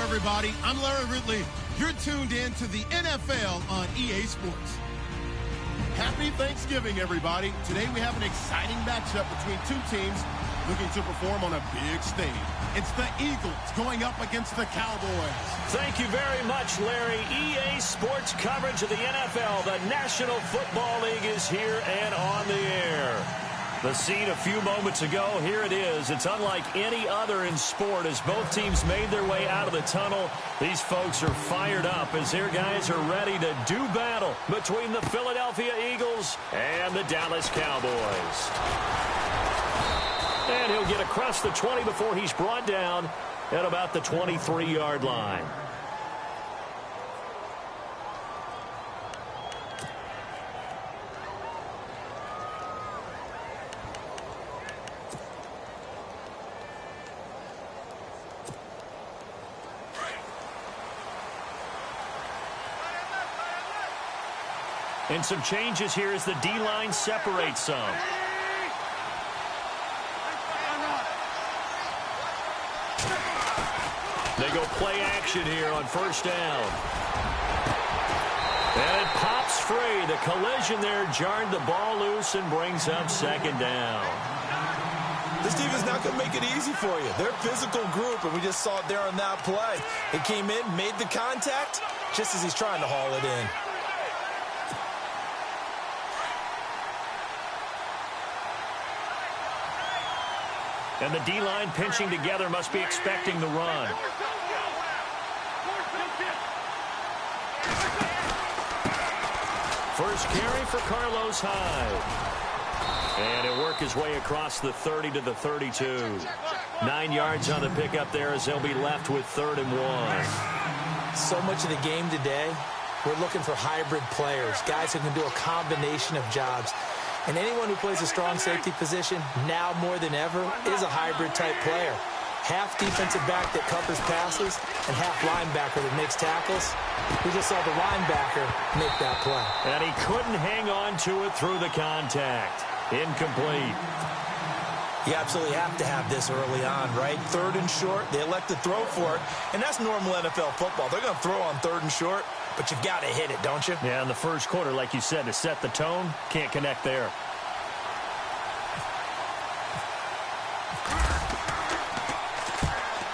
everybody. I'm Larry Ridley. You're tuned in to the NFL on EA Sports. Happy Thanksgiving, everybody. Today we have an exciting matchup between two teams looking to perform on a big stage. It's the Eagles going up against the Cowboys. Thank you very much, Larry. EA Sports coverage of the NFL. The National Football League is here and on the air. The scene a few moments ago, here it is. It's unlike any other in sport as both teams made their way out of the tunnel. These folks are fired up as their guys are ready to do battle between the Philadelphia Eagles and the Dallas Cowboys. And he'll get across the 20 before he's brought down at about the 23-yard line. And some changes here as the D-line separates some. They go play action here on first down. And it pops free. The collision there jarred the ball loose and brings up second down. This team is not going to make it easy for you. They're a physical group, and we just saw it there on that play. It came in, made the contact, just as he's trying to haul it in. And the D-line pinching together must be expecting the run. First carry for Carlos Hyde. And he'll work his way across the 30 to the 32. 9 yards on the pickup there as they'll be left with 3rd and 1. So much of the game today, we're looking for hybrid players, guys who can do a combination of jobs. And anyone who plays a strong safety position, now more than ever, is a hybrid-type player. Half defensive back that covers passes and half linebacker that makes tackles. We just saw the linebacker make that play. And he couldn't hang on to it through the contact. Incomplete. You absolutely have to have this early on, right? 3rd and short, they elect to throw for it, and that's normal NFL football. They're going to throw on 3rd and short, but you've got to hit it, don't you? Yeah, in the first quarter, like you said, to set the tone, can't connect there.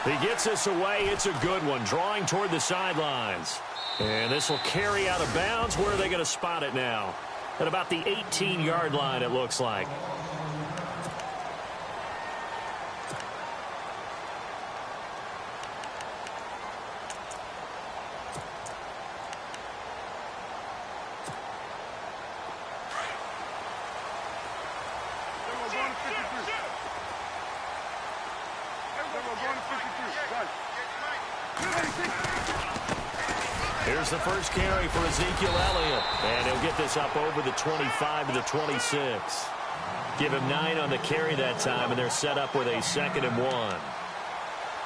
He gets this away. It's a good one, drawing toward the sidelines. And this will carry out of bounds. Where are they going to spot it now? At about the 18-yard line, it looks like. Here's the first carry for Ezekiel Elliott. And he'll get this up over the 25 to the 26. Give him 9 on the carry that time, and they're set up with a 2nd and 1.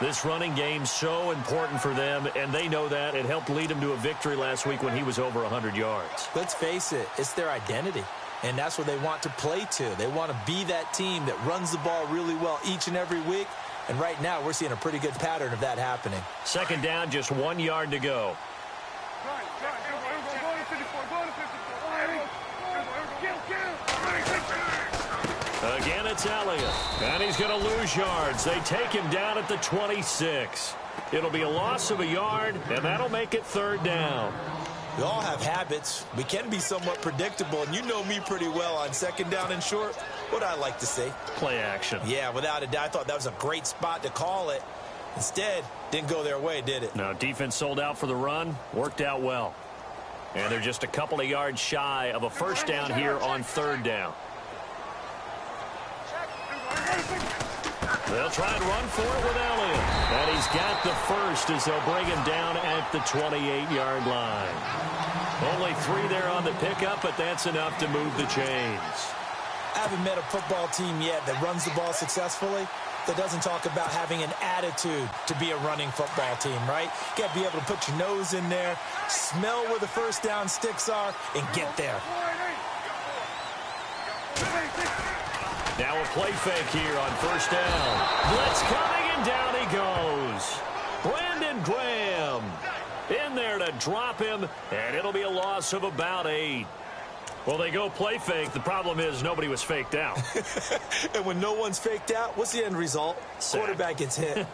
This running game's so important for them, and they know that. It helped lead him to a victory last week when he was over 100 yards. Let's face it, it's their identity. And that's what they want to play to. They want to be that team that runs the ball really well each and every week. And right now, we're seeing a pretty good pattern of that happening. 2nd down, just 1 yard to go. Again, it's Elliott. And he's going to lose yards. They take him down at the 26. It'll be a loss of a yard, and that'll make it 3rd down. We all have habits. We can be somewhat predictable, and you know me pretty well on 2nd down and short. What I like to see. Play action. Yeah, without a doubt. I thought that was a great spot to call it. Instead, didn't go their way, did it? No, defense sold out for the run. Worked out well. And they're just a couple of yards shy of a 1st down here on 3rd down. They'll try and run for it with Elliott. And he's got the first as they'll bring him down at the 28-yard line. Only 3 there on the pickup, but that's enough to move the chains. I haven't met a football team yet that runs the ball successfully that doesn't talk about having an attitude to be a running football team, right? You got to be able to put your nose in there, smell where the first down sticks are, and get there. Now a play fake here on 1st down. Blitz coming, and down he goes. Brandon Graham in there to drop him, and it'll be a loss of about 8. Well, they go play fake. The problem is nobody was faked out. And when no one's faked out, what's the end result? Sack. Quarterback gets hit.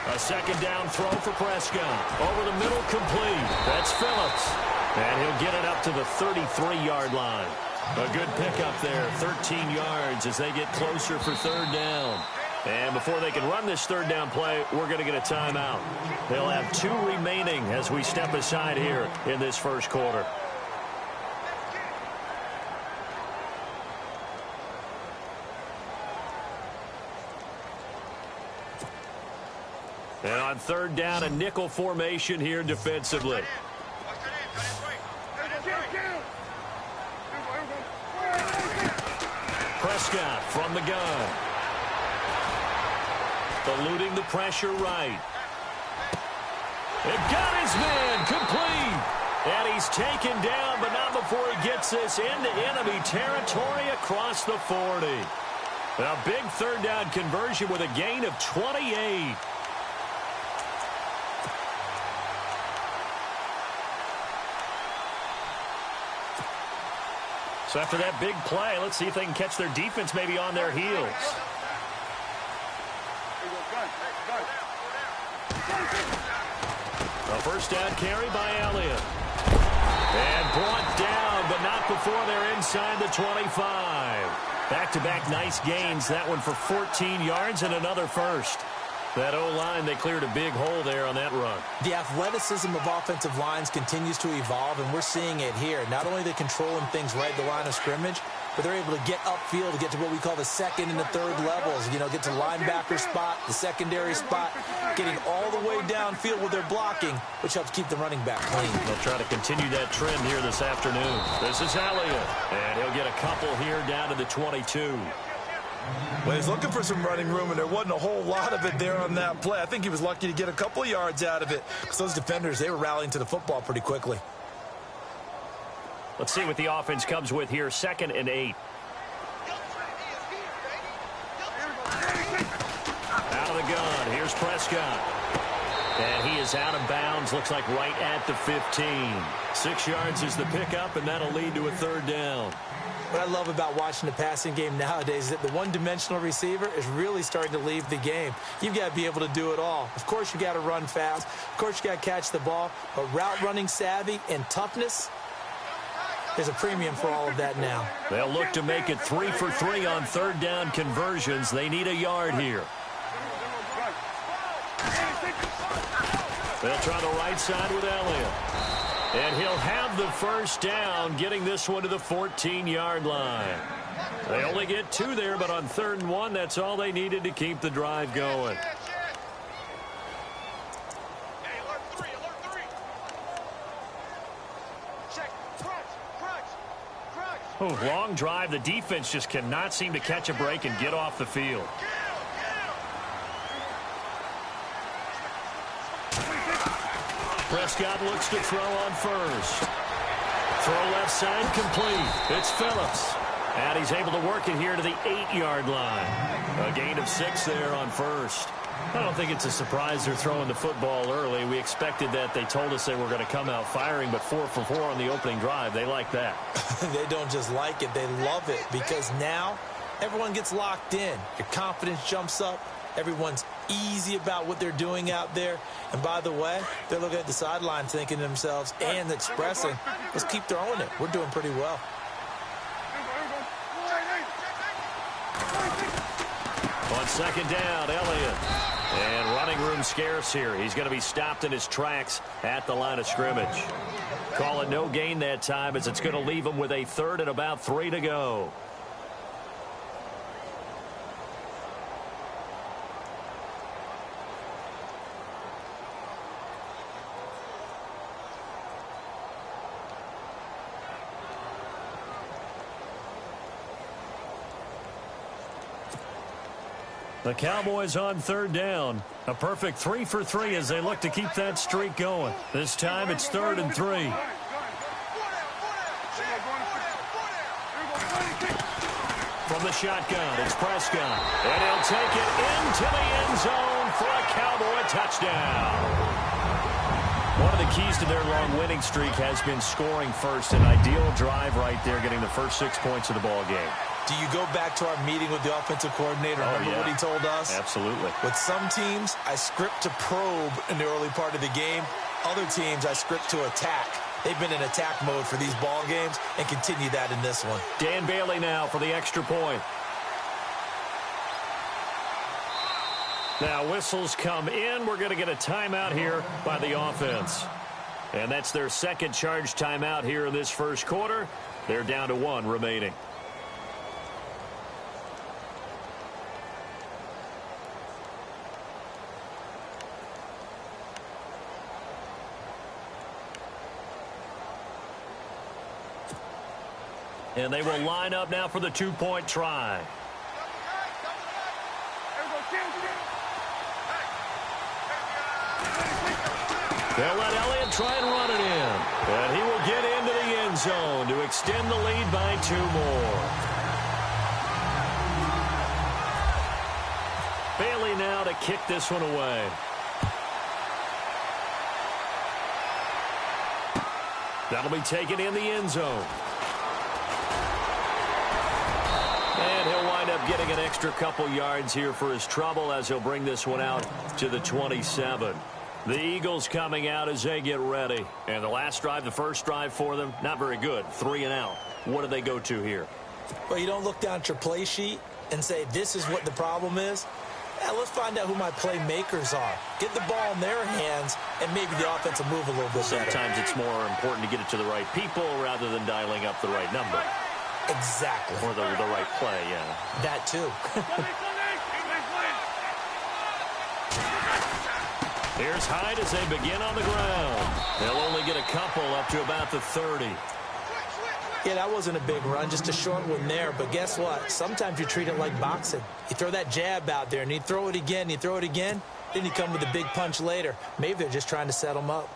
A second down throw for Prescott. Over the middle, complete. That's Phillips. And he'll get it up to the 33-yard line. A good pickup there, 13 yards as they get closer for third down. And before they can run this third down play, we're going to get a timeout. They'll have 2 remaining as we step aside here in this first quarter. And on third down, a nickel formation here defensively. Prescott from the gun. Eluding the pressure right. It got his man complete. And he's taken down, but not before he gets this into enemy territory across the 40. A big third down conversion with a gain of 28. So after that big play, let's see if they can catch their defense maybe on their heels. A first down carry by Elliott. And brought down, but not before they're inside the 25. Back-to-back nice gains. That one for 14 yards and another first. That O-line, they cleared a big hole there on that run. The athleticism of offensive lines continues to evolve, and we're seeing it here. Not only are they controlling things right at the line of scrimmage, but they're able to get upfield to get to what we call the second and the third levels. You know, get to the linebacker spot, the secondary spot, getting all the way downfield with their blocking, which helps keep the running back clean. They'll try to continue that trend here this afternoon. This is Elliott, and he'll get a couple here down to the 22. Well, he's looking for some running room, and there wasn't a whole lot of it there on that play. I think he was lucky to get a couple of yards out of it, because those defenders, they were rallying to the football pretty quickly. Let's see what the offense comes with here. 2nd and 8. Out of the gun. Here's Prescott. And he is out of bounds. Looks like right at the 15. 6 yards is the pickup, and that'll lead to a third down. What I love about watching the passing game nowadays is that the one-dimensional receiver is really starting to leave the game. You've got to be able to do it all. Of course, you got to run fast. Of course, you got to catch the ball. But route running savvy and toughness, there's a premium for all of that now. They'll look to make it 3 for 3 on third down conversions. They need a yard here. They'll try the right side with Elliott. And he'll have the first down, getting this one to the 14-yard line. They only get 2 there, but on 3rd and 1, that's all they needed to keep the drive going. Oh, long drive. The defense just cannot seem to catch a break and get off the field. Prescott looks to throw on first. Throw left side complete. It's Phillips. And he's able to work it here to the 8-yard line. A gain of 6 there on first. I don't think it's a surprise they're throwing the football early. We expected that. They told us they were going to come out firing, but 4 for 4 on the opening drive. They like that. They don't just like it. They love it, because now everyone gets locked in. Your confidence jumps up. Everyone's easy about what they're doing out there. And by the way, they're looking at the sideline thinking to themselves and expressing, let's keep throwing it. We're doing pretty well. On 2nd down, Elliott. And running room scarce here. He's going to be stopped in his tracks at the line of scrimmage. Call it no gain that time, as it's going to leave him with a 3rd and about 3 to go. The Cowboys on third down. A perfect 3 for 3 as they look to keep that streak going. This time it's 3rd and 3. From the shotgun, it's Prescott. And he'll take it into the end zone for a Cowboy touchdown. One of the keys to their long winning streak has been scoring first. An ideal drive right there, getting the first 6 points of the ball game. Do you go back to our meeting with the offensive coordinator? Remember what he told us? Absolutely. With some teams, I script to probe in the early part of the game. Other teams, I script to attack. They've been in attack mode for these ball games and continue that in this one. Dan Bailey now for the extra point. Now whistles come in. We're going to get a timeout here by the offense. And that's their second charge timeout here in this first quarter. They're down to 1 remaining. And they will line up now for the 2-point try. They'll let Elliott try and run it in. And he will get into the end zone to extend the lead by 2 more. Bailey now to kick this one away. That'll be taken in the end zone. And he'll wind up getting an extra couple yards here for his trouble as he'll bring this one out to the 27. The Eagles coming out as they get ready. And the last drive, the first drive for them, not very good. 3 and out. What do they go to here? Well, you don't look down at your play sheet and say, this is what the problem is. Yeah, let's find out who my playmakers are. Get the ball in their hands, and maybe the offense will move a little bit better. Sometimes it's more important to get it to the right people rather than dialing up the right number. Exactly. Or the right play, yeah. That too. Here's Hyde as they begin on the ground. They'll only get a couple up to about the 30. Yeah, that wasn't a big run, just a short one there. But guess what? Sometimes you treat it like boxing. You throw that jab out there, and you throw it again, you throw it again, then you come with a big punch later. Maybe they're just trying to set them up.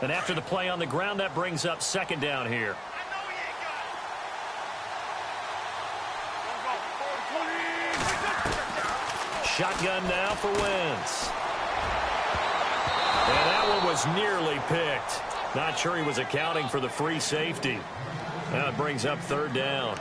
And after the play on the ground, that brings up second down here. Shotgun now for Wentz. And that one was nearly picked. Not sure he was accounting for the free safety. Now it brings up third down.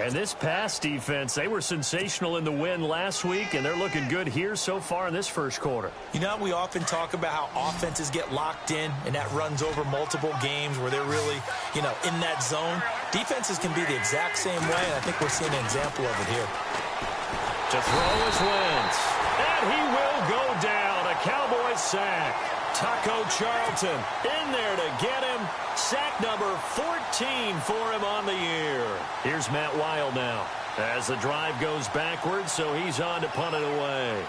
And this pass defense, they were sensational in the win last week, and they're looking good here so far in this first quarter. You know, we often talk about how offenses get locked in, and that runs over multiple games where they're really, in that zone. Defenses can be the exact same way, and I think we're seeing an example of it here. To throw is Wentz. And he will go down. A Cowboy sack. Taco Charlton in there to get him. Sack number 14 for him on the year. Here's Matt Wild now as the drive goes backwards, so he's on to punt it away.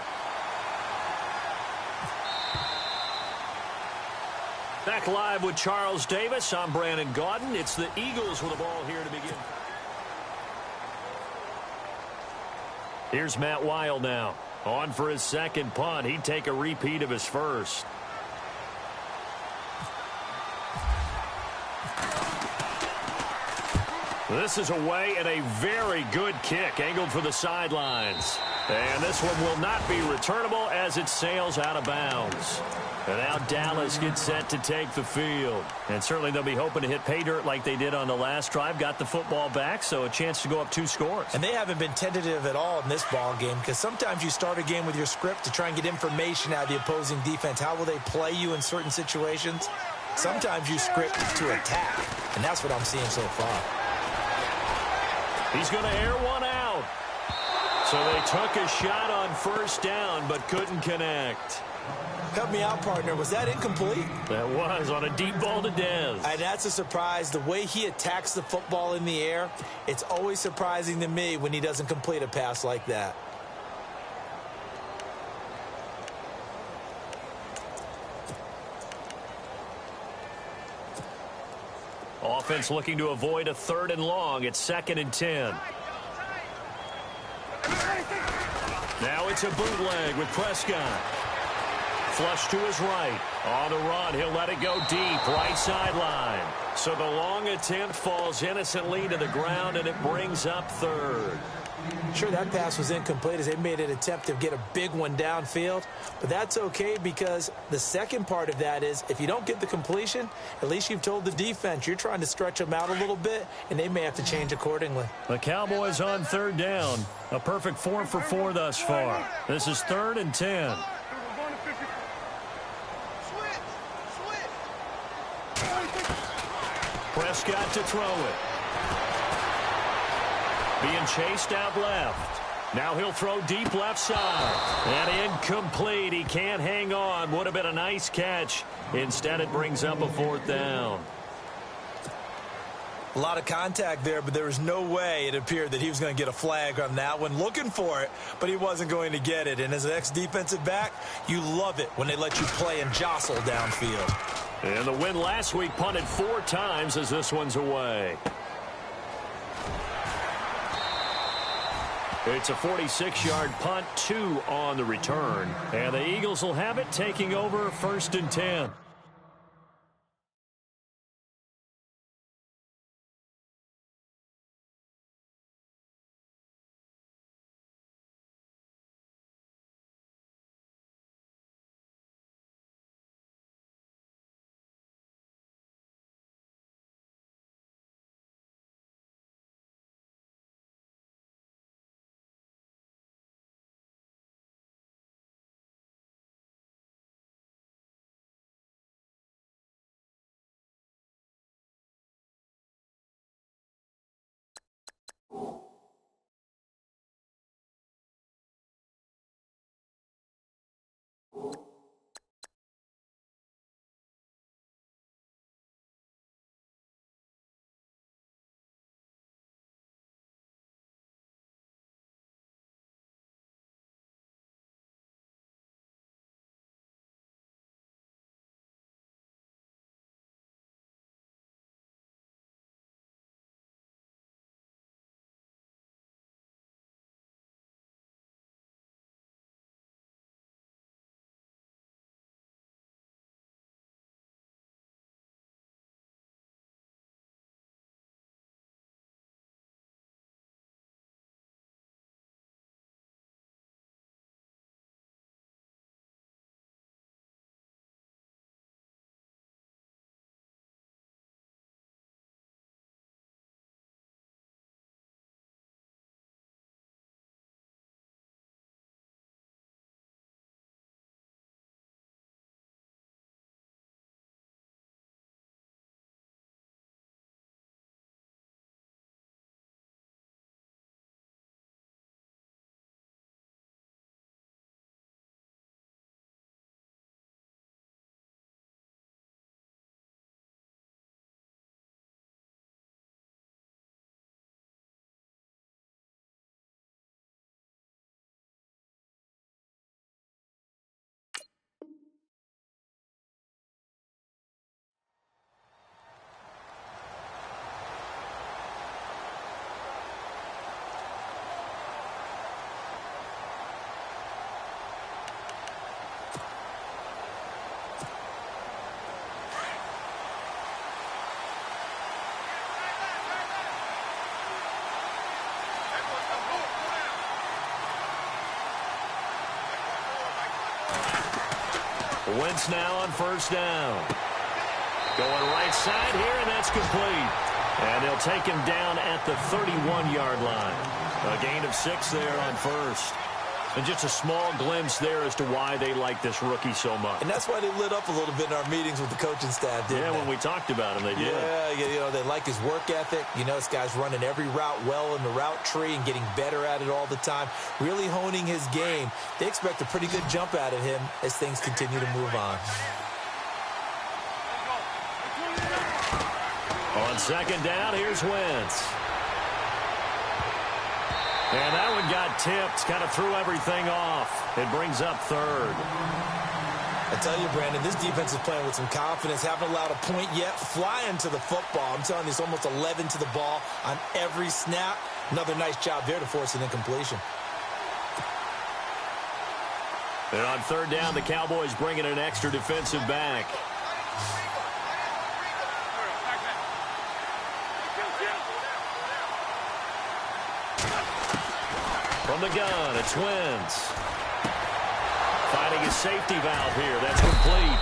Back live with Charles Davis. I'm Brandon Gaudin. It's the Eagles with the ball here to begin. Here's Matt Wild now. On for his second punt. He'd take a repeat of his first. This is away and a very good kick angled for the sidelines. And this one will not be returnable as it sails out of bounds. And now Dallas gets set to take the field. And certainly they'll be hoping to hit pay dirt like they did on the last drive. Got the football back, so a chance to go up 2 scores. And they haven't been tentative at all in this ball game, because sometimes you start a game with your script to try and get information out of the opposing defense. How will they play you in certain situations? Sometimes you script to attack, and that's what I'm seeing so far. He's going to air one out. So they took a shot on first down, but couldn't connect. Help me out, partner. Was that incomplete? That was on a deep ball to Dez. And that's a surprise. The way he attacks the football in the air, it's always surprising to me when he doesn't complete a pass like that. offense looking to avoid a 3rd and long. It's 2nd and 10. Now it's a bootleg with Prescott. Flush to his right. On the run, he'll let it go deep, right sideline. So the long attempt falls innocently to the ground, and it brings up 3rd. Sure, that pass was incomplete as they made an attempt to get a big one downfield. But that's okay because the second part of that is if you don't get the completion, at least you've told the defense you're trying to stretch them out a little bit, and they may have to change accordingly. The Cowboys on 3rd down. A perfect 4 for 4 thus far. This is 3rd and 10. Prescott to throw it. Being chased out left. Now he'll throw deep left side. And incomplete. He can't hang on. Would have been a nice catch. Instead, it brings up a 4th down. A lot of contact there, but there was no way it appeared that he was going to get a flag on that one. Looking for it, but he wasn't going to get it. And as an ex-defensive back, you love it when they let you play and jostle downfield. And the win last week punted 4 times as this one's away. It's a 46-yard punt, 2 on the return. And the Eagles will have it, taking over 1st and 10. Wentz now on 1st down. Going right side here, and that's complete. And they'll take him down at the 31-yard line. A gain of 6 there on 1st. And just a small glimpse there as to why they like this rookie so much. And that's why they lit up a little bit in our meetings with the coaching staff, didn't they? Yeah, when we talked about him, they did. Yeah, you know, they like his work ethic. You know, this guy's running every route well in the route tree and getting better at it all the time, really honing his game. They expect a pretty good jump out of him as things continue to move on. On 2nd down, here's Wentz. And that one got tipped, kind of threw everything off. It brings up 3rd. I tell you, Brandon, this defense is playing with some confidence. Haven't allowed a point yet. Flying to the football. I'm telling you, it's almost 11 to the ball on every snap. Another nice job there to force an incompletion. And on third down, the Cowboys bring in an extra defensive back. From the gun, it's Wentz. Finding his safety valve here. That's complete.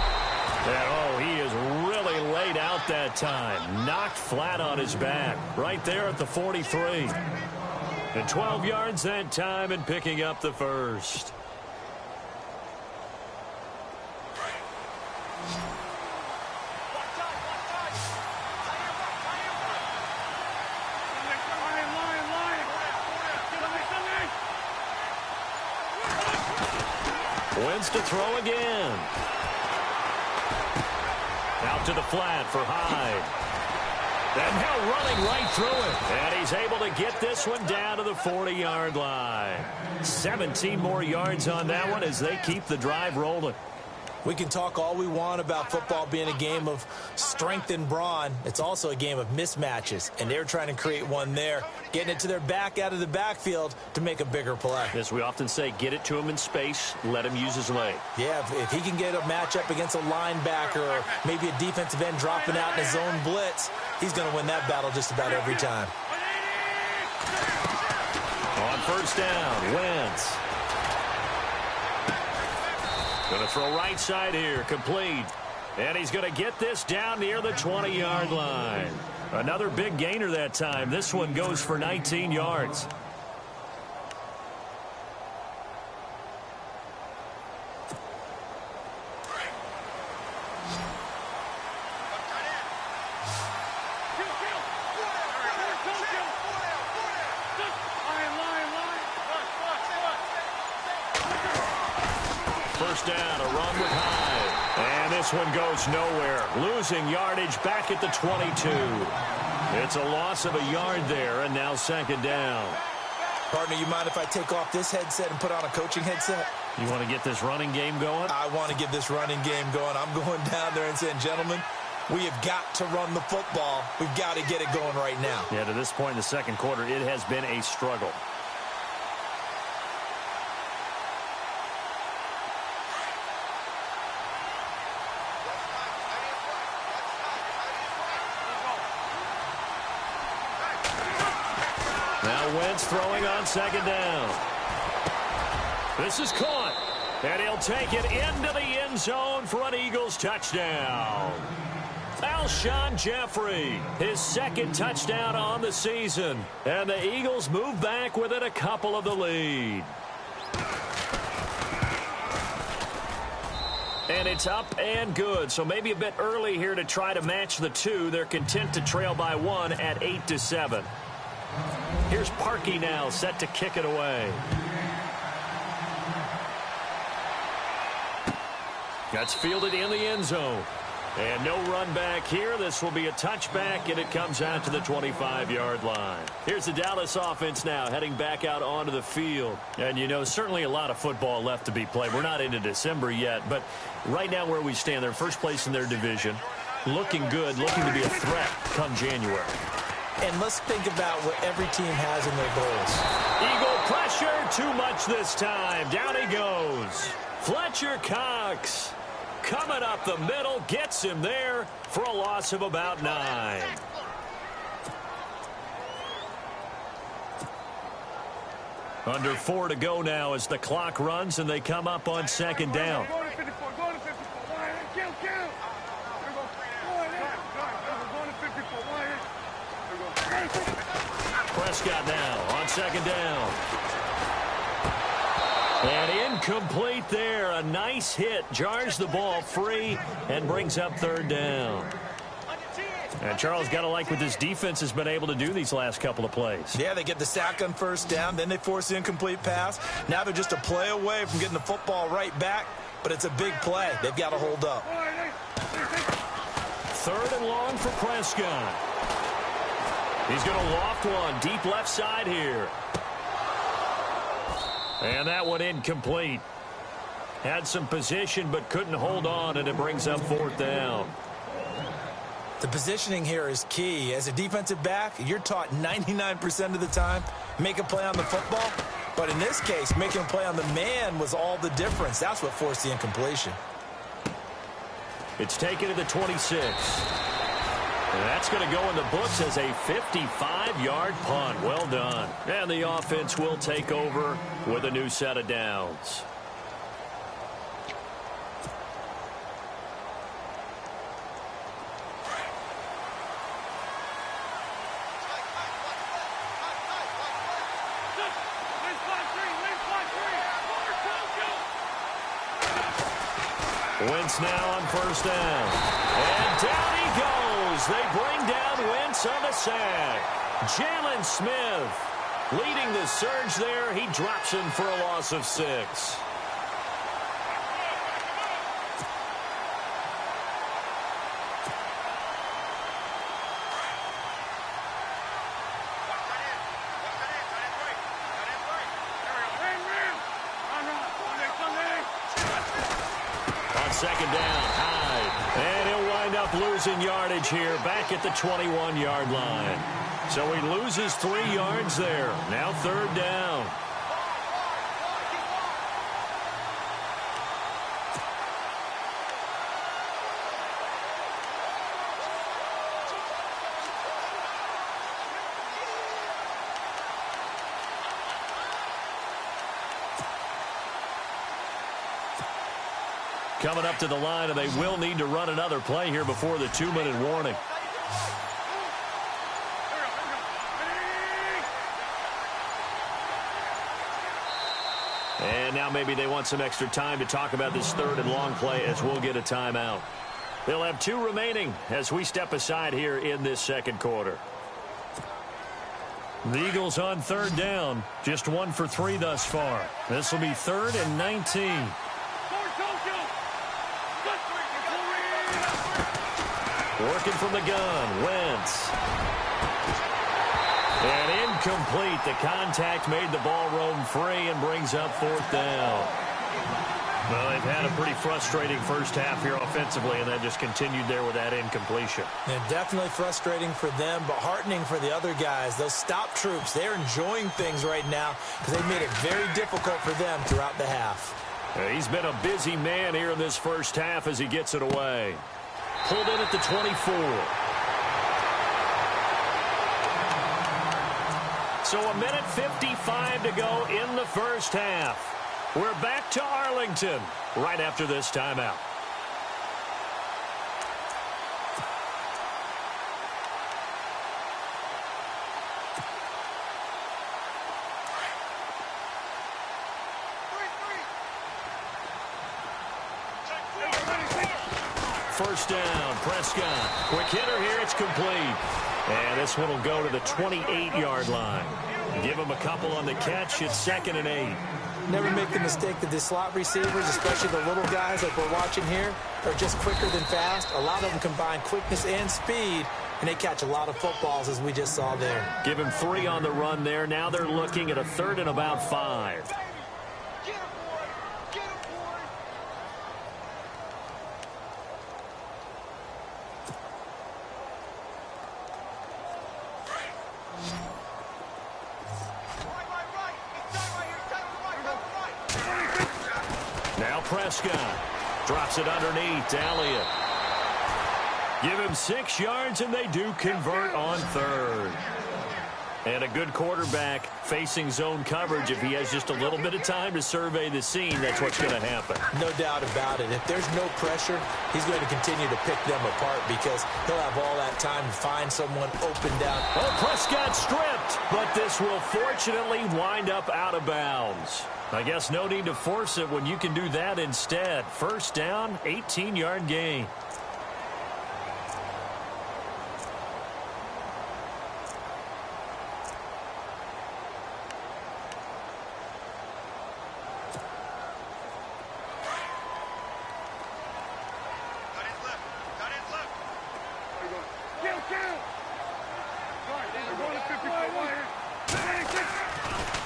And, oh, he is really laid out that time. Knocked flat on his back. Right there at the 43. And 12 yards that time and picking up the first. Wentz to throw again. Out to the flat for Hyde. And now running right through it. And he's able to get this one down to the 40-yard line. 17 more yards on that one as they keep the drive rolling. We can talk all we want about football being a game of strength and brawn. It's also a game of mismatches, and they're trying to create one there, getting it to their back out of the backfield to make a bigger play. As we often say, get it to him in space, let him use his leg. Yeah, if he can get a matchup against a linebacker or maybe a defensive end dropping out in a zone blitz, he's going to win that battle just about every time. On first down, Wentz. Going to throw right side here, complete. And he's going to get this down near the 20-yard line. Another big gainer that time. This one goes for 19 yards. First down, a run with Hyde. And this one goes nowhere. Losing yardage back at the 22. It's a loss of a yard there, and now second down. Partner, you mind if I take off this headset and put on a coaching headset? You want to get this running game going? I want to get this running game going. I'm going down there and saying, gentlemen, we have got to run the football. We've got to get it going right now. Yeah, to this point in the second quarter, it has been a struggle. Now Wentz throwing on second down. This is caught. And he'll take it into the end zone for an Eagles touchdown. Alshon Jeffrey, his second touchdown on the season. And the Eagles move back within a couple of the lead. And it's up and good. So maybe a bit early here to try to match the two. They're content to trail by one at 8-7. Here's Parkey now, set to kick it away. That's fielded in the end zone. And no run back here. This will be a touchback, and it comes out to the 25-yard line. Here's the Dallas offense now, heading back out onto the field. And, you know, certainly a lot of football left to be played. We're not into December yet, but right now where we stand, they're first place in their division. Looking good, looking to be a threat come January. And let's think about what every team has in their goals. Eagle pressure, too much this time. Down he goes. Fletcher Cox coming up the middle, gets him there for a loss of about 9. Under 4 to go now as the clock runs and they come up on second down. Prescott now on second down. And incomplete there. A nice hit. Jars the ball free and brings up third down. And Charles, got to like what this defense has been able to do these last couple of plays. Yeah, they get the sack on first down. Then they force the incomplete pass. Now they're just a play away from getting the football right back. But it's a big play. They've got to hold up. Third and long for Prescott. He's going to loft one deep left side here. And that one incomplete. Had some position but couldn't hold on, and it brings up 4th down. The positioning here is key. As a defensive back, you're taught 99% of the time, make a play on the football. But in this case, making a play on the man was all the difference. That's what forced the incompletion. It's taken to the 26. And that's going to go in the books as a 55-yard punt. Well done. And the offense will take over with a new set of downs. Wentz now on 1st down. And down he goes. They bring down Wentz on the sack. Jalen Smith leading the surge there. He drops him for a loss of 6. Second down, Hyde. And he'll wind up losing yardage here back at the 21-yard line. So he loses 3 yards there. Now 3rd down. Coming up to the line, and they will need to run another play here before the 2-minute warning. And now maybe they want some extra time to talk about this 3rd and long play as we'll get a timeout. They'll have 2 remaining as we step aside here in this 2nd quarter. The Eagles on 3rd down, just 1 for 3 thus far. This will be 3rd and 19. Working from the gun, Wentz. And incomplete. The contact made the ball roam free and brings up 4th down. Well, they've had a pretty frustrating first half here offensively, and that just continued there with that incompletion. Yeah, definitely frustrating for them, but heartening for the other guys. Those stop troops, they're enjoying things right now because they've made it very difficult for them throughout the half. He's been a busy man here in this first half as he gets it away. Pulled in at the 24. So 1:55 to go in the first half. We're back to Arlington right after this timeout. First down, Prescott. Quick hitter here, it's complete. And this one will go to the 28-yard line. Give him a couple on the catch. It's 2nd and 8. Never make the mistake that the slot receivers, especially the little guys like we're watching here, are just quicker than fast. A lot of them combine quickness and speed, and they catch a lot of footballs, as we just saw there. Give him 3 on the run there. Now they're looking at a 3rd and about 5. Prescott drops it underneath to Elliott. Give him 6 yards, and they do convert on 3rd. And a good quarterback facing zone coverage. If he has just a little bit of time to survey the scene, that's what's going to happen. No doubt about it. If there's no pressure, he's going to continue to pick them apart because he'll have all that time to find someone open down. Oh, Prescott stripped, but this will fortunately wind up out of bounds. I guess no need to force it when you can do that instead. First down, 18-yard gain.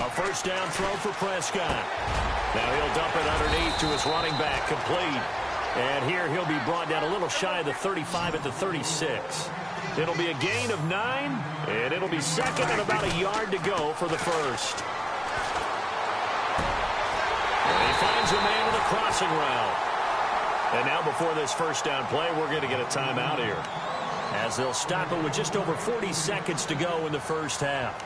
A first down throw for Prescott. Now he'll dump it underneath to his running back, complete. And here he'll be brought down a little shy of the 35 at the 36. It'll be a gain of 9, and it'll be second and about a yard to go for the first. And he finds a man with a crossing route. And now before this first down play, we're going to get a timeout here, as they'll stop it with just over 40 seconds to go in the first half.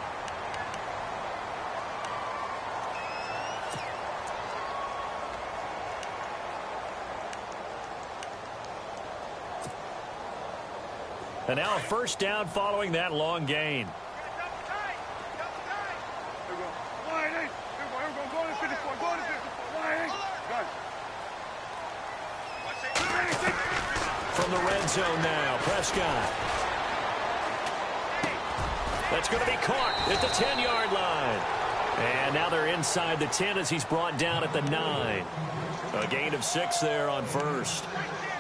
And now a first down following that long gain. From the red zone now, Prescott. That's going to be caught at the 10-yard line. And now they're inside the 10 as he's brought down at the 9. A gain of 6 there on first.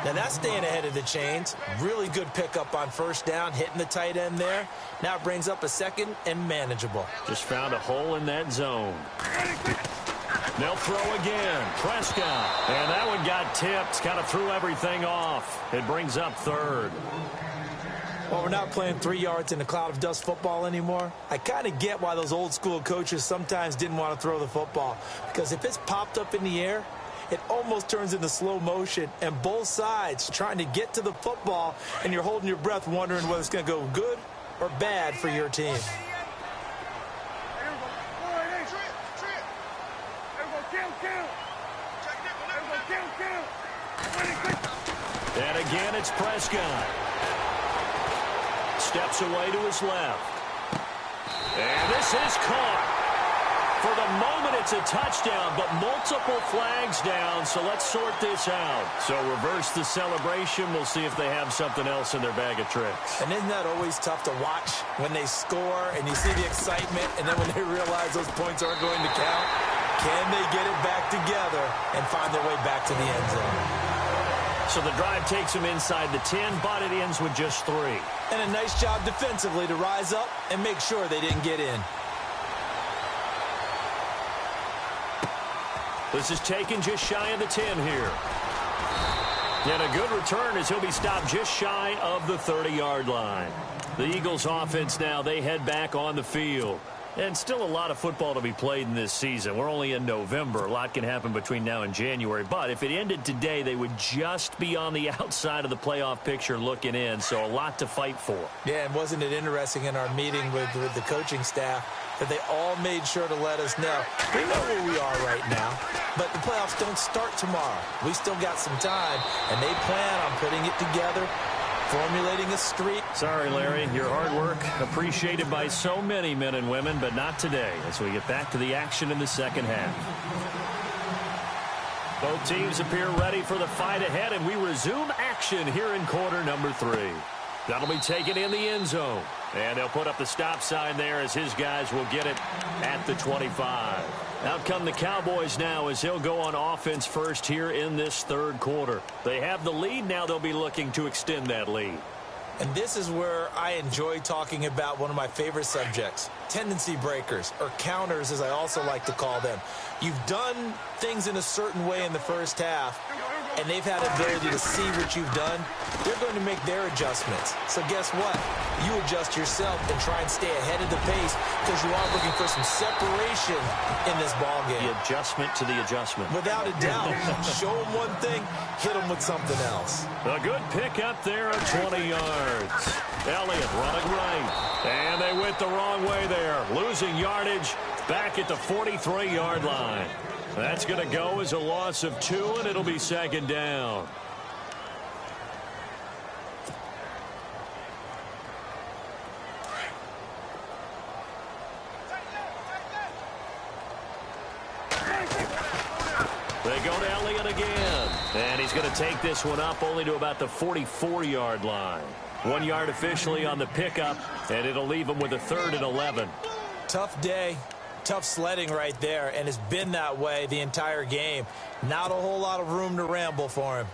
Now that's staying ahead of the chains. Really good pickup on first down, hitting the tight end there. Now it brings up a second and manageable. Just found a hole in that zone. They'll throw again. Prescott. And that one got tipped. Kind of threw everything off. It brings up third. Well, we're not playing 3 yards in a cloud of dust football anymore. I kind of get why those old school coaches sometimes didn't want to throw the football. Because if it's popped up in the air, it almost turns into slow motion, and both sides trying to get to the football, and you're holding your breath wondering whether it's going to go good or bad for your team. And again, it's Prescott. Steps away to his left. And this is caught. For the moment, it's a touchdown, but multiple flags down, so let's sort this out. So reverse the celebration. We'll see if they have something else in their bag of tricks. And isn't that always tough to watch when they score and you see the excitement, and then when they realize those points aren't going to count? Can they get it back together and find their way back to the end zone? So the drive takes them inside the 10, but it ends with just 3. And a nice job defensively to rise up and make sure they didn't get in. This is taken just shy of the 10 here. And a good return as he'll be stopped just shy of the 30-yard line. The Eagles offense now, they head back on the field. And still a lot of football to be played in this season. We're only in November. A lot can happen between now and January. But if it ended today, they would just be on the outside of the playoff picture looking in. So a lot to fight for. Yeah, and wasn't it interesting in our meeting with the coaching staff that they all made sure to let us know. We know where we are right now, but the playoffs don't start tomorrow. We still got some time, and they plan on putting it together, formulating a streak. Sorry, Larry. Your hard work appreciated by so many men and women, but not today as we get back to the action in the second half. Both teams appear ready for the fight ahead, and we resume action here in quarter number 3. That'll be taken in the end zone. And they'll put up the stop sign there as his guys will get it at the 25. Out come the Cowboys now as he'll go on offense first here in this third quarter. They have the lead. Now they'll be looking to extend that lead. And this is where I enjoy talking about one of my favorite subjects, tendency breakers, or counters as I also like to call them. You've done things in a certain way in the first half, and they've had the ability to see what you've done. They're going to make their adjustments. So guess what? You adjust yourself and try and stay ahead of the pace because you are looking for some separation in this ball game. The adjustment to the adjustment. Without a doubt. Show them one thing, hit them with something else. A good pickup there of 20 yards. Elliott running right. And they went the wrong way there. Losing yardage back at the 43-yard line. That's going to go as a loss of 2, and it'll be second down. They go to Elliott again. And he's going to take this one up only to about the 44-yard line. 1 yard officially on the pickup, and it'll leave him with a 3rd and 11. Tough day. Tough sledding right there, and it's been that way the entire game. Not a whole lot of room to ramble for him.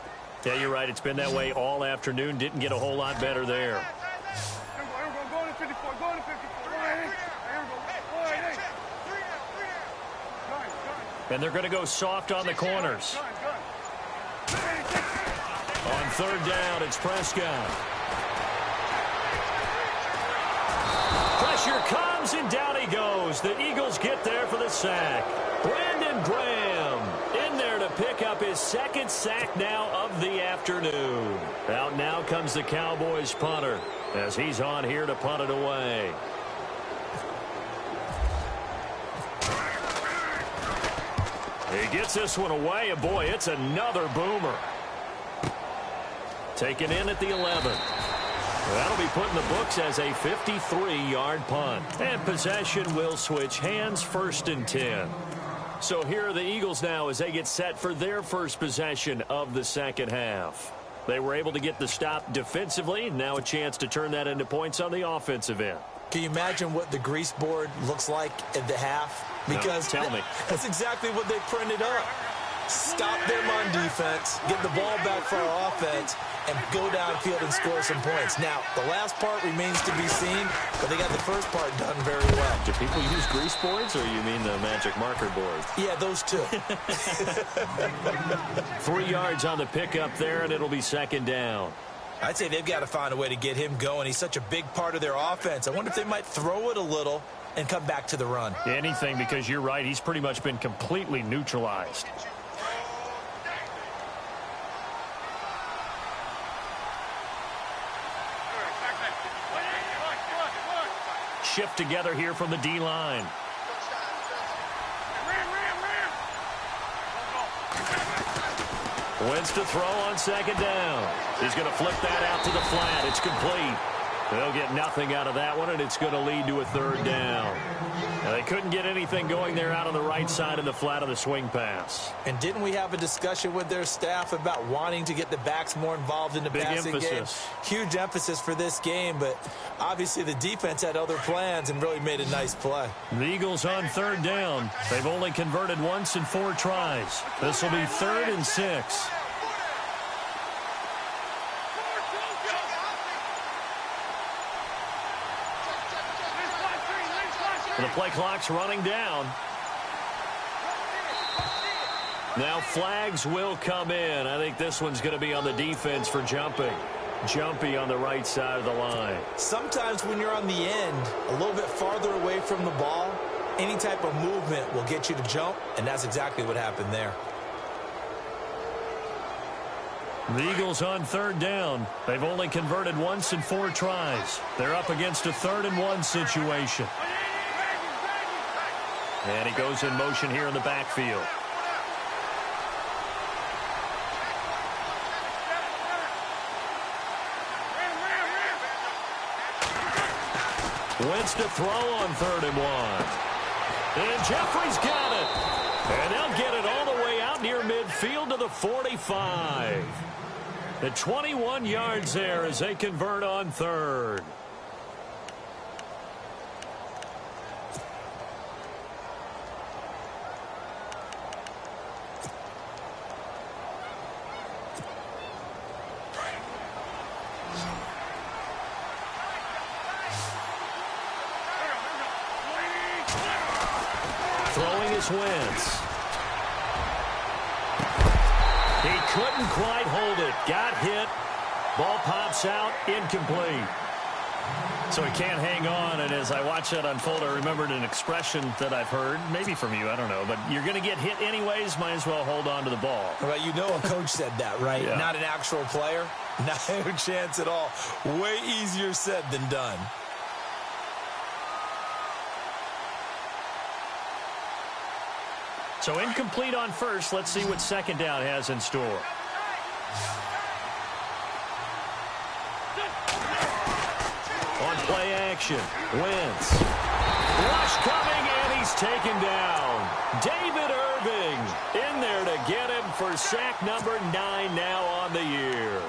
Yeah, you're right. It's been that way all afternoon. Didn't get a whole lot better there. And they're going to go soft on the corners. On third down, it's Prescott. Pressure comes, and down he goes. The Eagles get there for the sack. Brandon Graham in there to pick up his second sack now of the afternoon. Out now comes the Cowboys punter as he's on here to punt it away. He gets this one away, and boy, it's another boomer. Taken in at the 11. That'll be put in the books as a 53-yard punt. And possession will switch hands, 1st and 10. So here are the Eagles now as they get set for their first possession of the second half. They were able to get the stop defensively. Now a chance to turn that into points on the offensive end. Can you imagine what the grease board looks like at the half? Because no, tell me. That's exactly what they printed up. Stop them on defense, get the ball back for our offense, and go downfield and score some points. Now, the last part remains to be seen, but they got the first part done very well. Do people use grease boards, or you mean the magic marker board? Yeah, those two. 3 yards on the pickup there, and it'll be second down. I'd say they've got to find a way to get him going. He's such a big part of their offense. I wonder if they might throw it a little and come back to the run. Anything, because you're right. He's pretty much been completely neutralized. Shift together here from the D-line. Wins to throw on second down. He's going to flip that out to the flat. It's complete. They'll get nothing out of that one, and it's going to lead to a third down. Now, they couldn't get anything going there out on the right side of the flat of the swing pass. And didn't we have a discussion with their staff about wanting to get the backs more involved in the passing game? Huge emphasis for this game, but obviously the defense had other plans and really made a nice play. The Eagles on third down. They've only converted once in 4 tries. This will be 3rd and 6. The play clock's running down. Now flags will come in. I think this one's going to be on the defense for jumping. Jumpy on the right side of the line. Sometimes when you're on the end, a little bit farther away from the ball, any type of movement will get you to jump, and that's exactly what happened there. The Eagles on third down. They've only converted once in 4 tries. They're up against a 3rd and 1 situation. And he goes in motion here in the backfield. Wentz to throw on 3rd and 1. And Jeffrey's got it. And they'll get it all the way out near midfield to the 45. The 21 yards there as they convert on 3rd. Throwing is Wentz. He couldn't quite hold it. Got hit. Ball pops out. Incomplete. So he can't hang on, and as I watch that unfold, I remembered an expression that I've heard, maybe from you, I don't know, but you're going to get hit anyways, might as well hold on to the ball. Well, you know a coach said that, right? Yeah. Not an actual player. No chance at all. Way easier said than done. So incomplete on first. Let's see what second down has in store. On play action, Wentz. Rush coming, and he's taken down. David Irving in there to get him for sack number 9 now on the year.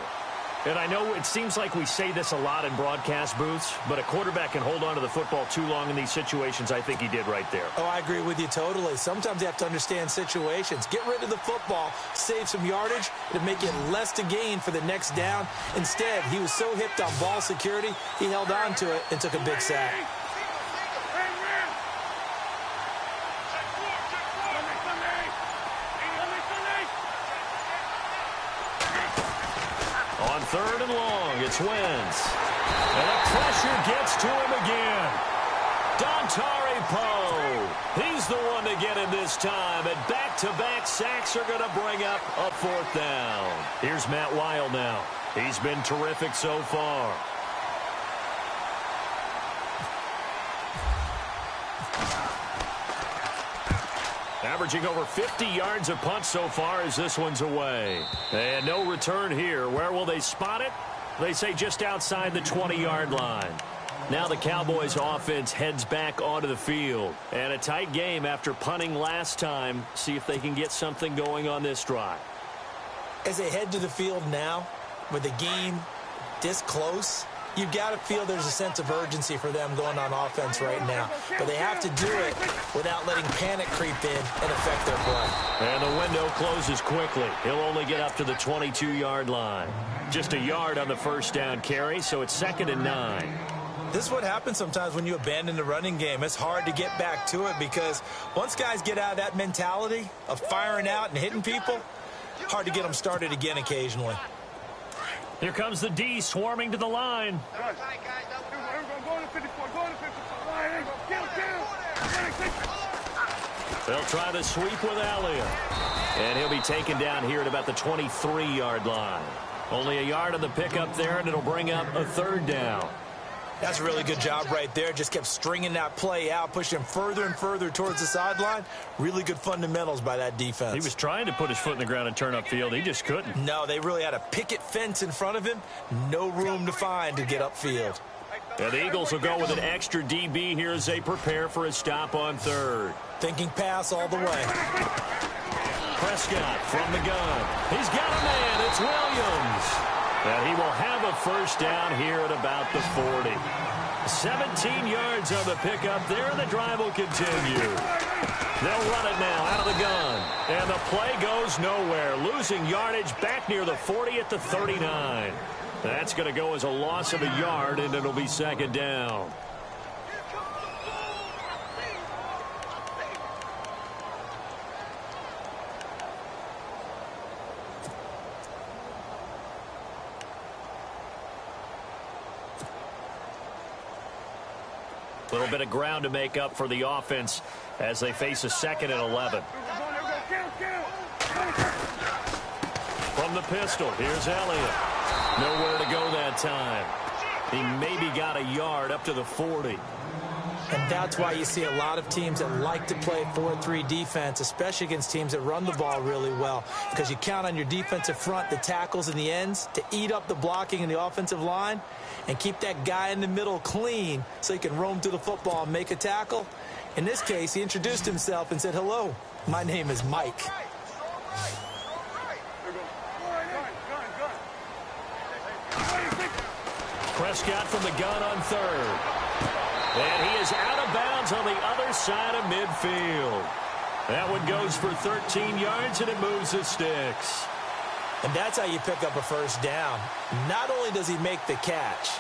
And I know it seems like we say this a lot in broadcast booths, but a quarterback can hold on to the football too long in these situations. I think he did right there. Oh, I agree with you totally. Sometimes you have to understand situations. Get rid of the football, save some yardage, to make it less to gain for the next down. Instead, he was so hipped on ball security, he held on to it and took a big sack. third and long. It's Wentz. And the pressure gets to him again. Dontari Poe. He's the one to get him this time. And back-to-back sacks are going to bring up a fourth down. Here's Matt Weil now. He's been terrific so far. Averaging over 50 yards a punt so far as this one's away. And no return here. Where will they spot it? They say just outside the 20-yard line. Now the Cowboys offense heads back onto the field. And a tight game after punting last time. See if they can get something going on this drive. As they head to the field now, with the game this close, you've got to feel there's a sense of urgency for them going on offense right now. But they have to do it without letting panic creep in and affect their play. And the window closes quickly. He'll only get up to the 22-yard line. Just a yard on the first down carry, so it's 2nd and 9. This is what happens sometimes when you abandon the running game. It's hard to get back to it because once guys get out of that mentality of firing out and hitting people, hard to get them started again occasionally. Here comes the D swarming to the line. They'll try the sweep with Elliott. And he'll be taken down here at about the 23-yard line. Only a yard on the pickup there, and it'll bring up a third down. That's a really good job right there. Just kept stringing that play out, pushing him further and further towards the sideline. Really good fundamentals by that defense. He was trying to put his foot in the ground and turn upfield. He just couldn't. No, they really had a picket fence in front of him. No room to find to get upfield. And the Eagles will go with an extra DB here as they prepare for a stop on third. Thinking pass all the way. Prescott from the gun. He's got a man. It's Williams. And he will have a first down here at about the 40. 17 yards on the pickup there, and the drive will continue. They'll run it now out of the gun. And the play goes nowhere. Losing yardage back near the 40 at the 39. That's going to go as a loss of a yard, and it'll be 2nd down. A little bit of ground to make up for the offense as they face a 2nd and 11. From the pistol, here's Elliott. Nowhere to go that time. He maybe got a yard up to the 40. And that's why you see a lot of teams that like to play 4-3 defense, especially against teams that run the ball really well, because you count on your defensive front, the tackles and the ends, to eat up the blocking in the offensive line and keep that guy in the middle clean so he can roam through the football and make a tackle. In this case, he introduced himself and said, "Hello, my name is Mike." Prescott from the gun on third. And he is out of bounds on the other side of midfield. That one goes for 13 yards, and it moves the sticks. And that's how you pick up a first down. Not only does he make the catch,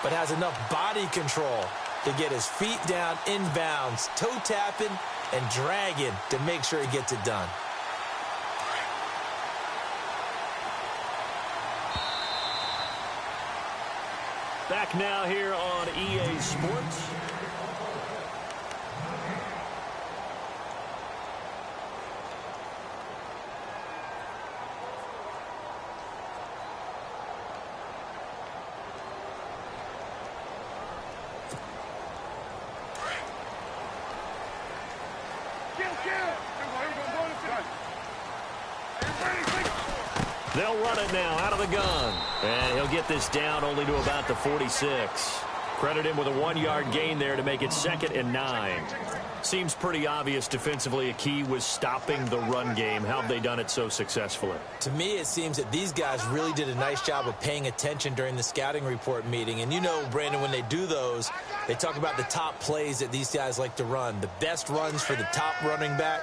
but has enough body control to get his feet down inbounds, toe tapping and dragging to make sure he gets it done. Back now here on EA Sports. They'll run it now out of the gun. And he'll get this down only to about the 46. Credit him with a 1-yard gain there to make it 2nd and 9. Seems pretty obvious defensively a key was stopping the run game. How have they done it so successfully? To me, it seems that these guys really did a nice job of paying attention during the scouting report meeting. And you know, Brandon, when they do those, they talk about the top plays that these guys like to run. The best runs for the top running back.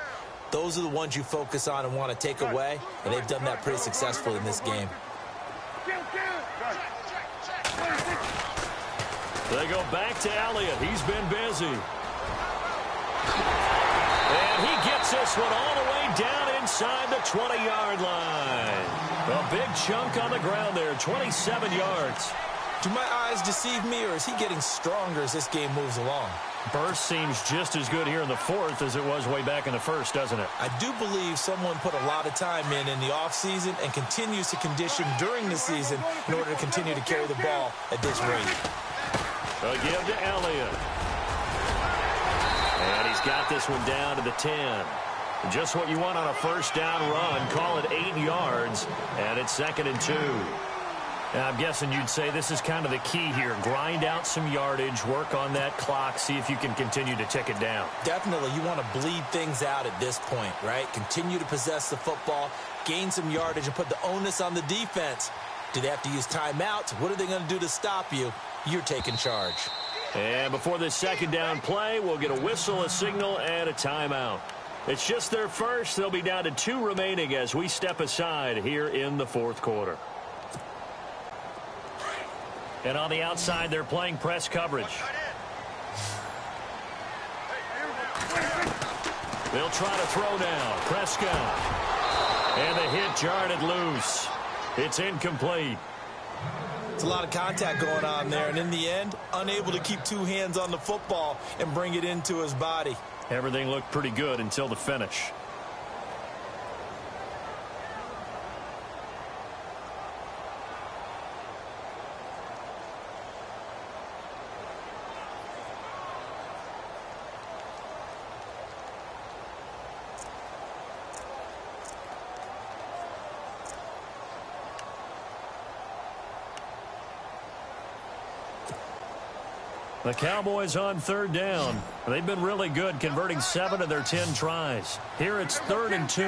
Those are the ones you focus on and want to take away, and they've done that pretty successfully in this game. They go back to Elliott. He's been busy. And And he gets this one all the way down inside the 20-yard line. A big chunk on the ground there, 27 yards. Do my eyes deceive me, or is he getting stronger as this game moves along? Burst seems just as good here in the fourth as it was way back in the first, doesn't it? I do believe someone put a lot of time in the offseason and continues to condition during the season in order to continue to carry the ball at this rate. A give to Elliott. And he's got this one down to the 10. Just what you want on a first down run. Call it 8 yards, and it's 2nd and 2. Now, I'm guessing you'd say this is kind of the key here. Grind out some yardage, work on that clock, see if you can continue to tick it down. Definitely. You want to bleed things out at this point, right? Continue to possess the football, gain some yardage, and put the onus on the defense. Do they have to use timeouts? What are they going to do to stop you? You're taking charge. And before this second down play, we'll get a whistle, a signal, and a timeout. It's just their first. They'll be down to 2 remaining as we step aside here in the fourth quarter. And on the outside, they're playing press coverage. They'll try to throw now. Prescott. And the hit jarred loose. It's incomplete. It's a lot of contact going on there, and in the end, unable to keep 2 hands on the football and bring it into his body. Everything looked pretty good until the finish. The Cowboys on 3rd down. They've been really good, converting 7 of their 10 tries. Here it's 3rd and 2.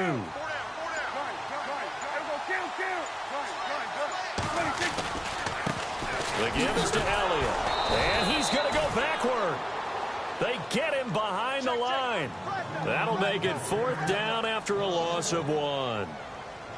The give is to Elliott. And he's going to go backward. They get him behind the line. That'll make it 4th down after a loss of 1.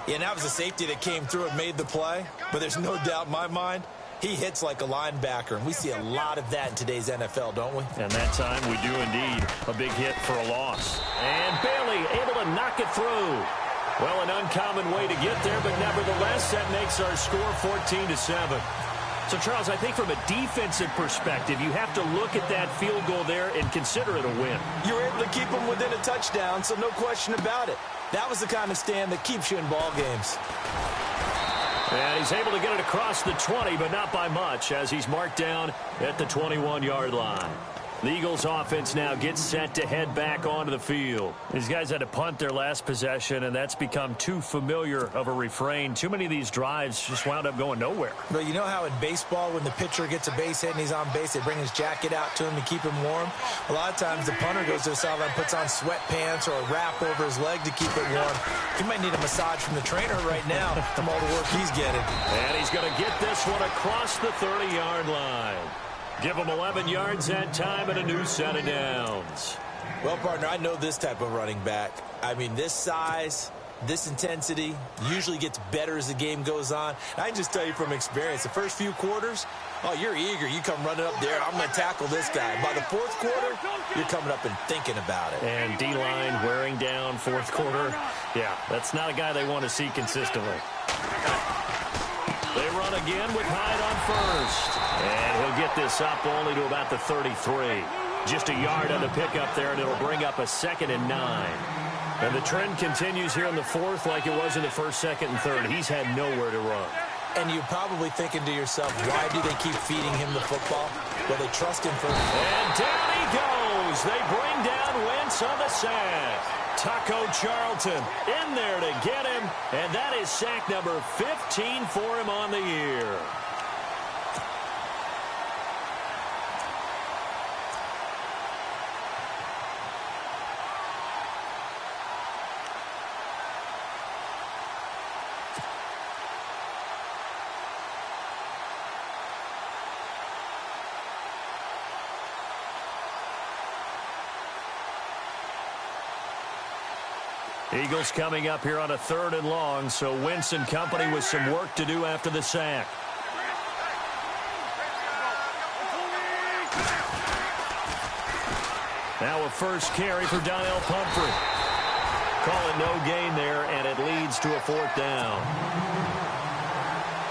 Yeah, and that was a safety that came through and made the play. But there's no doubt in my mind, he hits like a linebacker, and we see a lot of that in today's NFL, don't we? And that time we do indeed. A big hit for a loss. And Bailey able to knock it through. Well, an uncommon way to get there, but nevertheless, that makes our score 14-7. So, Charles, I think from a defensive perspective, you have to look at that field goal there and consider it a win. You were able to keep them within a touchdown, so no question about it. That was the kind of stand that keeps you in ball games. And he's able to get it across the 20, but not by much, as he's marked down at the 21-yard line. The Eagles offense now gets set to head back onto the field. These guys had to punt their last possession, and that's become too familiar of a refrain. Too many of these drives just wound up going nowhere. But you know how in baseball, when the pitcher gets a base hit and he's on base, they bring his jacket out to him to keep him warm? A lot of times the punter goes to the sideline, puts on sweatpants or a wrap over his leg to keep it warm. He might need a massage from the trainer right now from all the work he's getting. And he's going to get this one across the 30-yard line. Give him 11 yards that time and a new set of downs. Well, partner, I know this type of running back. I mean, this size, this intensity usually gets better as the game goes on. I can just tell you from experience, the first few quarters, oh, you're eager. You come running up there, I'm going to tackle this guy. By the fourth quarter, you're coming up and thinking about it. And D-line wearing down fourth quarter. Yeah, that's not a guy they want to see consistently. They run again with Hyde on first. And he'll get this up only to about the 33. Just a yard on the pickup there, and it'll bring up a 2nd and 9. And the trend continues here in the fourth like it was in the first, second, and third. He's had nowhere to run. And you're probably thinking to yourself, why do they keep feeding him the football? Well, they trust him for... And down he goes. They bring down Wentz on the sack. Taco Charlton in there to get him, and that is sack number 15 for him on the year. Eagles coming up here on a 3rd and long, so Wentz and company with some work to do after the sack. Now a first carry for Donnell Pumphrey. Call it no gain there, and it leads to a 4th down.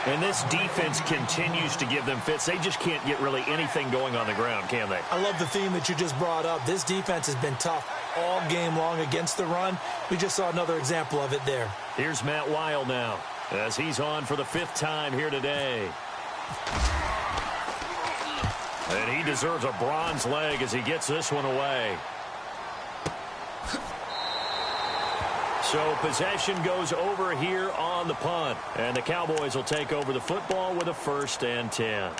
And this defense continues to give them fits. They just can't get really anything going on the ground, can they? I love the theme that you just brought up. This defense has been tough all game long against the run. We just saw another example of it there. Here's Matt Weil now as he's on for the 5th time here today. And he deserves a bronze leg as he gets this one away. So possession goes over here on the punt. And the Cowboys will take over the football with a 1st and 10.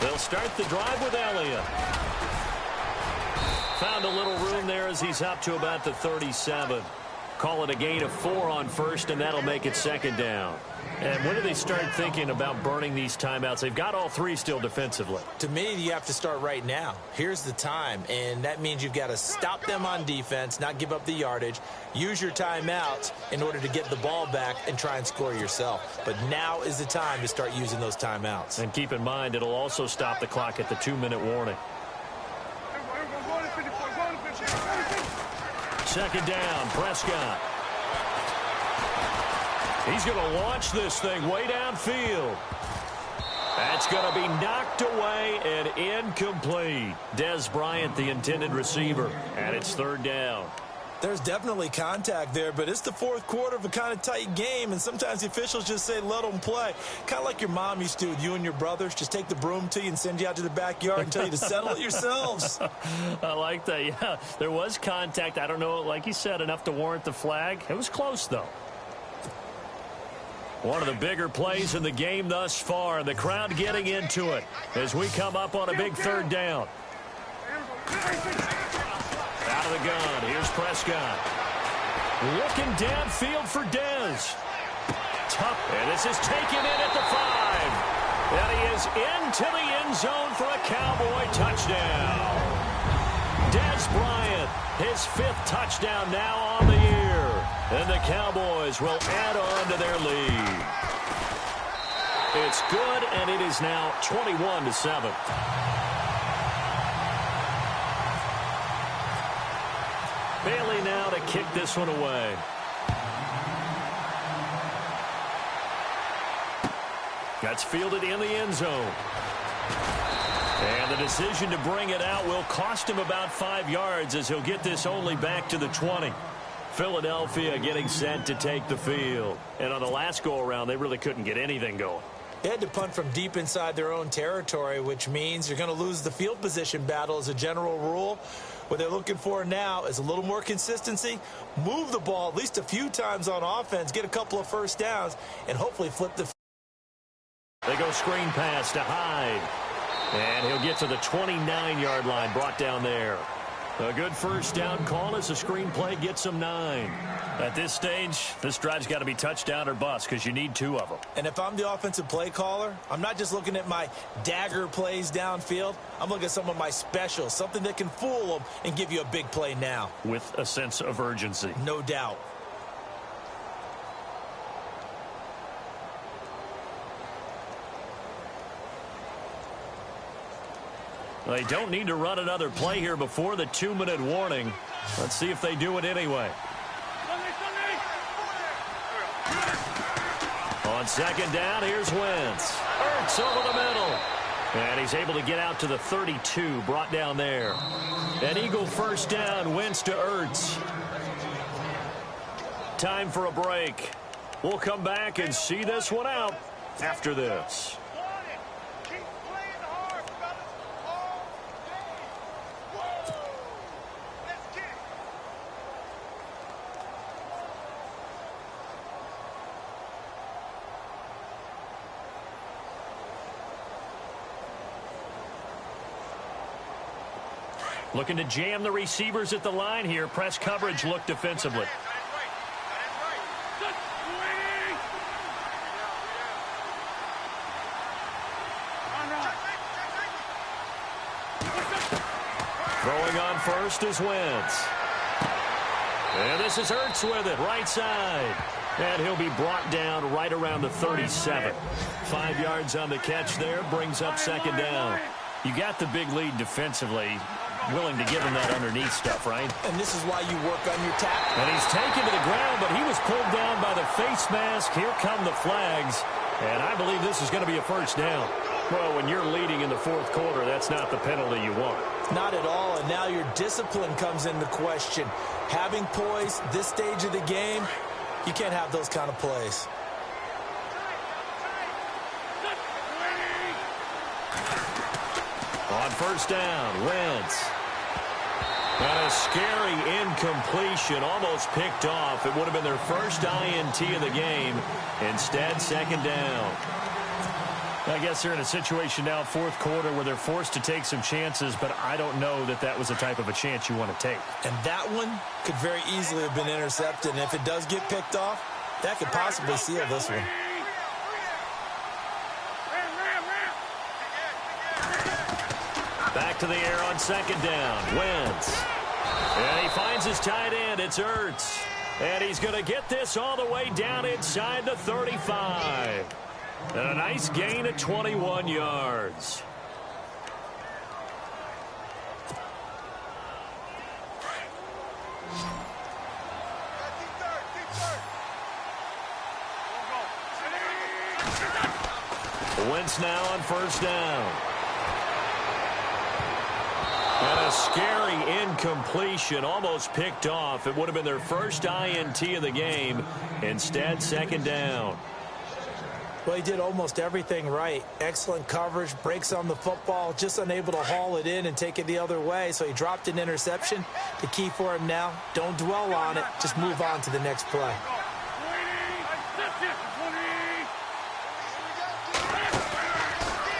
They'll start the drive with Elliott. Found a little room there as he's up to about the 37. Call it a gain of 4 on 1st, and that'll make it 2nd down. And when do they start thinking about burning these timeouts? They've got all 3 still defensively. To me, you have to start right now. Here's the time, and that means you've got to stop them on defense, not give up the yardage, use your timeouts in order to get the ball back and try and score yourself. But now is the time to start using those timeouts. And keep in mind, it'll also stop the clock at the 2-minute warning. 2nd down, Prescott. He's going to launch this thing way downfield. That's going to be knocked away and incomplete. Des Bryant, the intended receiver, and it's 3rd down. There's definitely contact there, but it's the 4th quarter of a kind of tight game, and sometimes the officials just say let them play. Kind of like your mom used to with you and your brothers. Just take the broom to you and send you out to the backyard and tell you to settle it yourselves. I like that, yeah. There was contact. I don't know, like you said, enough to warrant the flag. It was close, though. One of the bigger plays in the game thus far, and the crowd getting into it as we come up on a big 3rd down. Out of the gun, here's Prescott. Looking downfield for Dez. Tough, and this is taken in at the 5. And he is into the end zone for a Cowboy touchdown. Des Bryant, his 5th touchdown now on the year. And the Cowboys will add on to their lead. It's good, and it is now 21-7. Bailey now to kick this one away. That's fielded in the end zone. And the decision to bring it out will cost him about 5 yards as he'll get this only back to the 20. Philadelphia getting set to take the field. And on the last go-around, they really couldn't get anything going. They had to punt from deep inside their own territory, which means you're going to lose the field position battle as a general rule. What they're looking for now is a little more consistency, move the ball at least a few times on offense, get a couple of 1st downs, and hopefully flip the. They go screen pass to Hyde. And he'll get to the 29-yard line, brought down there. A good 1st down call as the screen play gets him 9. At this stage, this drive's got to be touchdown or bust because you need 2 of them. And if I'm the offensive play caller, I'm not just looking at my dagger plays downfield. I'm looking at some of my specials, something that can fool them and give you a big play now. With a sense of urgency. No doubt. They don't need to run another play here before the 2-minute warning. Let's see if they do it anyway. On 2nd down, here's Wentz. Ertz over the middle. And he's able to get out to the 32, brought down there. An Eagle 1st down, Wentz to Ertz. Time for a break. We'll come back and see this one out after this. Looking to jam the receivers at the line here. Press coverage look defensively. Throwing on first is Wentz. And this is Ertz with it, right side. And he'll be brought down right around the 37. 5 yards on the catch there, brings up second down. You got the big lead defensively, willing to give him that underneath stuff, right? And this is why you work on your tackle. And he's taken to the ground, but he was pulled down by the face mask. Here come the flags. And I believe this is going to be a first down. Well, when you're leading in the fourth quarter, that's not the penalty you want. Not at all, and now your discipline comes into question. Having poise this stage of the game, you can't have those kind of plays. On first down, Wentz. And a scary incompletion, almost picked off. It would have been their first INT of the game. Instead, second down. I guess they're in a situation now, fourth quarter, where they're forced to take some chances, but I don't know that that was the type of a chance you want to take. And that one could very easily have been intercepted, and if it does get picked off, that could possibly seal this one. Back to the air on second down. Wentz. And he finds his tight end. It's Ertz. And he's going to get this all the way down inside the 35. And a nice gain of 21 yards. Wentz now on first down. And a scary incompletion, almost picked off. It would have been their first INT of the game. Instead, second down. Well, he did almost everything right. Excellent coverage, breaks on the football, just unable to haul it in and take it the other way. So he dropped an interception. The key for him now, don't dwell on it. Just move on to the next play.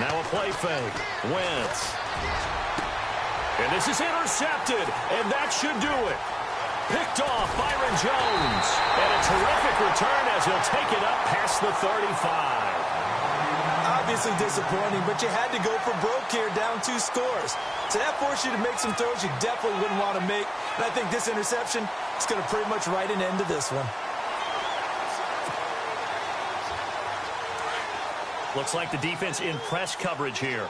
Now a play fake. Wentz. And this is intercepted, and that should do it. Picked off Byron Jones. And a terrific return as he'll take it up past the 35. Obviously disappointing, but you had to go for broke here, down 2 scores. So that forced you to make some throws you definitely wouldn't want to make. And I think this interception is going to pretty much write an end to this one. Looks like the defense in press coverage here.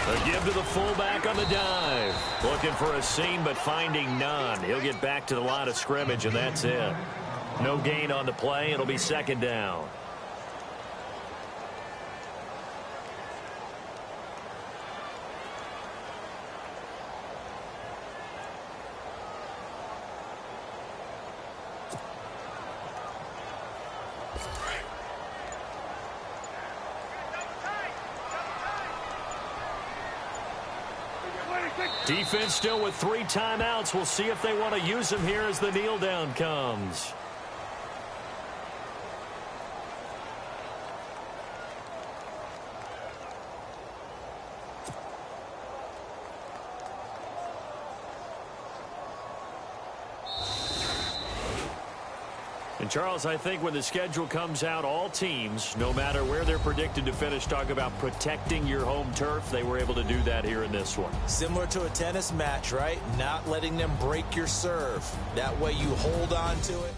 A give to the fullback on the dive. Looking for a seam, but finding none. He'll get back to the line of scrimmage, and that's it. No gain on the play. It'll be second down. Defense still with 3 timeouts. We'll see if they want to use them here as the kneel down comes. And Charles, I think when the schedule comes out, all teams, no matter where they're predicted to finish, talk about protecting your home turf. They were able to do that here in this one. Similar to a tennis match, right? Not letting them break your serve. That way you hold on to it.